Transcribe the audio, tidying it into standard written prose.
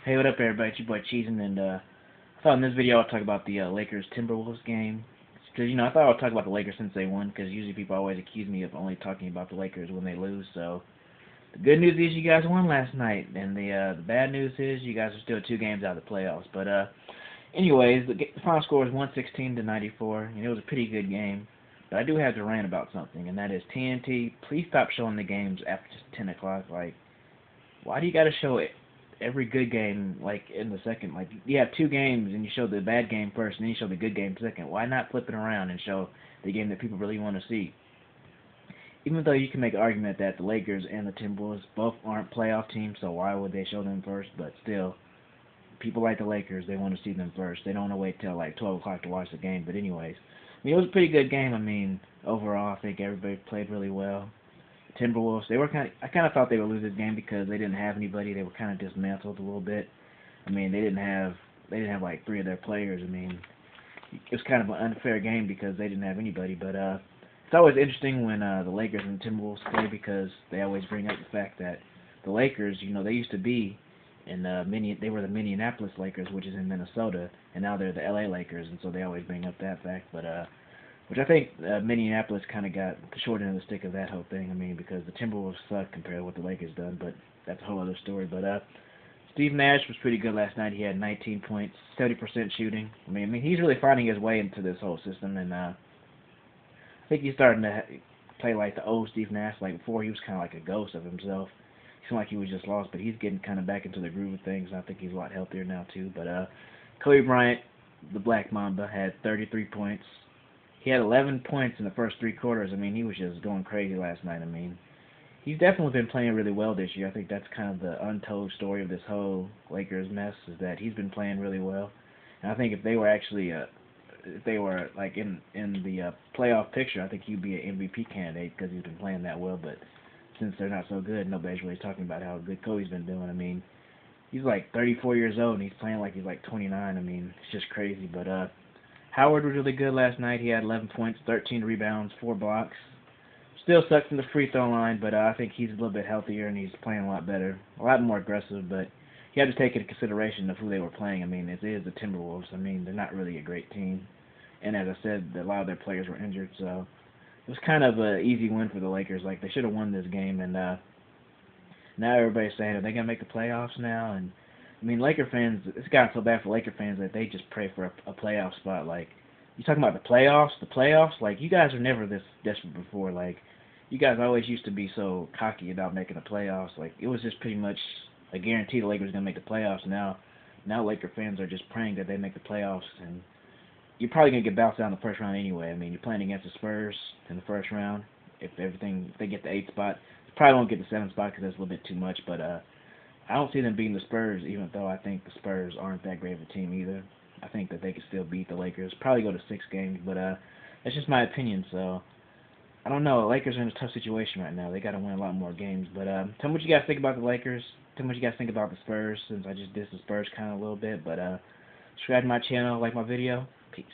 Hey, what up, everybody? It's your boy Cheesin, and I thought in this video I'll talk about the Lakers Timberwolves game. Because, I thought I'd talk about the Lakers since they won, because usually people always accuse me of only talking about the Lakers when they lose. So, the good news is you guys won last night, and the bad news is you guys are still 2 games out of the playoffs. But, anyways, the final score was 116-94, and it was a pretty good game. But I do have to rant about something, and that is TNT, please stop showing the games after 10 o'clock. Like, why do you got to show it? Every good game, like, in the second? Like, you have 2 games and you show the bad game first and then you show the good game second. Why not flip it around and show the game that people really want to see? Even though you can make an argument that the Lakers and the Timberwolves both aren't playoff teams, so why would they show them first? But still, people like the Lakers, they want to see them first. They don't want to wait till like 12 o'clock to watch the game. But anyways, it was a pretty good game. Overall, I think everybody played really well. Timberwolves, I kind of thought they would lose this game because they didn't have anybody. They were kind of dismantled a little bit. They didn't have like 3 of their players. It was kind of an unfair game because they didn't have anybody. But it's always interesting when the Lakers and Timberwolves play because they always bring up the fact that the Lakers, they used to be in they were the Minneapolis Lakers, which is in Minnesota, and now they're the LA Lakers, and so they always bring up that fact. But which I think Minneapolis kind of got the short end of the stick of that whole thing. Because the Timberwolves suck compared to what the Lakers done, but that's a whole other story. But Steve Nash was pretty good last night. He had 19 points, 70% shooting. He's really finding his way into this whole system, and I think he's starting to play like the old Steve Nash. Like before, he was kind of like a ghost of himself. He seemed like he was just lost, but he's getting kind of back into the groove of things. And I think he's a lot healthier now too. But Kobe Bryant, the Black Mamba, had 33 points. He had 11 points in the first 3 quarters. He was just going crazy last night. He's definitely been playing really well this year. I think that's kind of the untold story of this whole Lakers mess, is that he's been playing really well. And I think if they were actually, if they were like in the playoff picture, I think he'd be an MVP candidate because he's been playing that well. But since they're not so good, nobody's really talking about how good Kobe's been doing. He's like 34 years old and he's playing like he's like 29. It's just crazy. But Howard was really good last night. He had 11 points, 13 rebounds, 4 blocks. Still sucks in the free throw line, but I think he's a little bit healthier and he's playing a lot better, a lot more aggressive. But you have to take into consideration of who they were playing. It is the Timberwolves. They're not really a great team, and as I said, a lot of their players were injured, so it was kind of an easy win for the Lakers. Like, they should have won this game, and now everybody's saying, are they gonna make the playoffs now? And Laker fans, it's gotten so bad for Laker fans that they just pray for a playoff spot. Like, you talking about the playoffs? Like, you guys were never this desperate before. Like, you guys always used to be so cocky about making the playoffs. Like, it was just pretty much a guarantee the Lakers were gonna make the playoffs. Now Laker fans are just praying that they make the playoffs, and you're probably gonna get bounced out in the first round anyway. You're playing against the Spurs in the first round. If they get the 8th spot, they probably won't get the 7th spot because that's a little bit too much. But I don't see them beating the Spurs, even though I think the Spurs aren't that great of a team either. I think that they could still beat the Lakers. Probably go to 6 games, but that's just my opinion. So I don't know. The Lakers are in a tough situation right now. They got to win a lot more games. But tell me what you guys think about the Lakers. Tell me what you guys think about the Spurs, since I just dissed the Spurs kind of a little bit. But subscribe to my channel, like my video. Peace.